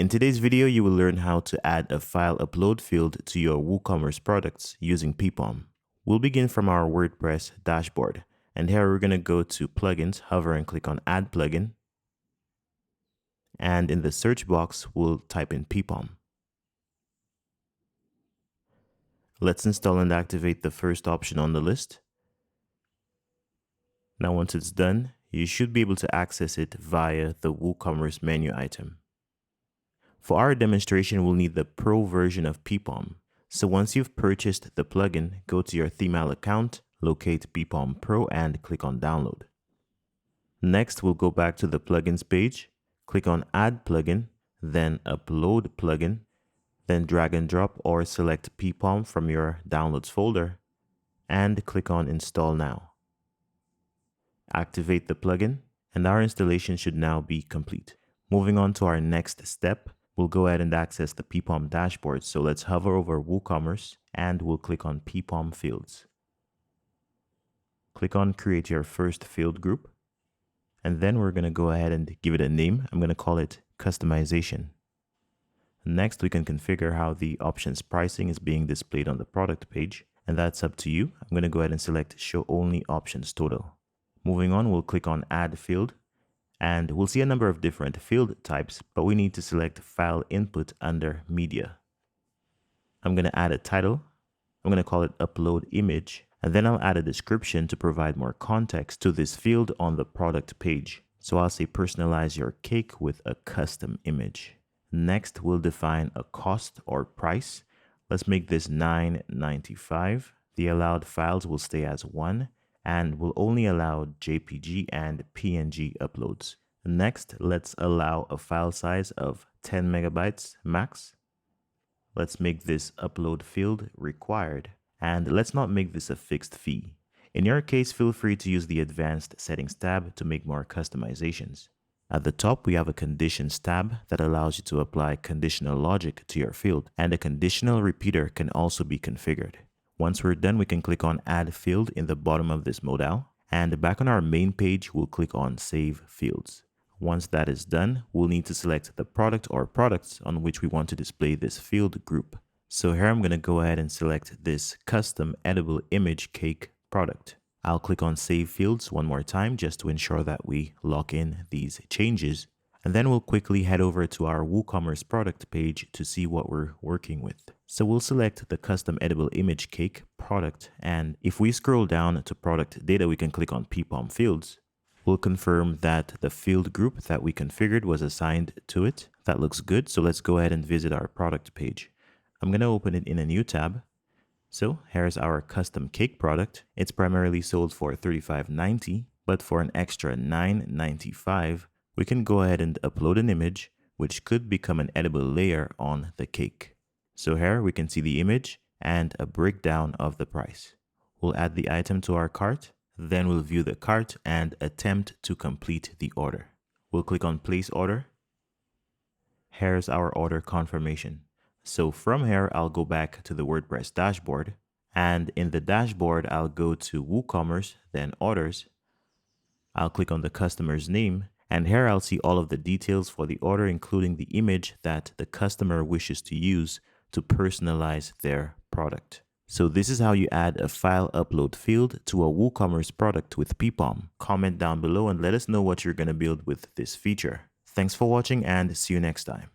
In today's video, you will learn how to add a file upload field to your WooCommerce products using PPOM. We'll begin from our WordPress dashboard, and here we're going to go to Plugins, hover and click on Add Plugin, and in the search box, we'll type in PPOM. Let's install and activate the first option on the list. Now once it's done, you should be able to access it via the WooCommerce menu item. For our demonstration, we'll need the Pro version of PPOM. So once you've purchased the plugin, go to your Themeal account, locate PPOM Pro and click on Download. Next, we'll go back to the Plugins page, click on Add Plugin, then Upload Plugin, then drag and drop or select PPOM from your Downloads folder and click on Install Now. Activate the plugin and our installation should now be complete. Moving on to our next step, we'll go ahead and access the PPOM dashboard. So let's hover over WooCommerce and we'll click on PPOM Fields. Click on Create your first field group. And then we're going to go ahead and give it a name. I'm going to call it Customization. Next, we can configure how the options pricing is being displayed on the product page. And that's up to you. I'm going to go ahead and select Show Only Options Total. Moving on, we'll click on Add Field. And we'll see a number of different field types, but we need to select File Input under Media. I'm going to add a title. I'm going to call it Upload Image, and then I'll add a description to provide more context to this field on the product page. So I'll say personalize your cake with a custom image. Next, we'll define a cost or price. Let's make this $9.95. The allowed files will stay as 1. And we'll only allow JPG and PNG uploads. Next, let's allow a file size of 10 megabytes max. Let's make this upload field required. And let's not make this a fixed fee. In your case, feel free to use the Advanced Settings tab to make more customizations. At the top, we have a Conditions tab that allows you to apply conditional logic to your field, and a conditional repeater can also be configured. Once we're done, we can click on Add Field in the bottom of this modal. And back on our main page, we'll click on Save Fields. Once that is done, we'll need to select the product or products on which we want to display this field group. So here I'm going to go ahead and select this Custom Edible Image Cake product. I'll click on Save Fields one more time just to ensure that we lock in these changes. And then we'll quickly head over to our WooCommerce product page to see what we're working with. So we'll select the Custom Edible Image Cake product. And if we scroll down to product data, we can click on PPOM Fields. We'll confirm that the field group that we configured was assigned to it. That looks good. So let's go ahead and visit our product page. I'm going to open it in a new tab. So here's our custom cake product. It's primarily sold for $35.90, but for an extra $9.95, we can go ahead and upload an image, which could become an edible layer on the cake. So here we can see the image and a breakdown of the price. We'll add the item to our cart, then we'll view the cart and attempt to complete the order. We'll click on Place Order. Here's our order confirmation. So from here, I'll go back to the WordPress dashboard, and in the dashboard, I'll go to WooCommerce, then Orders. I'll click on the customer's name. And here I'll see all of the details for the order, including the image that the customer wishes to use to personalize their product. So this is how you add a file upload field to a WooCommerce product with PPOM. Comment down below and let us know what you're going to build with this feature. Thanks for watching and see you next time.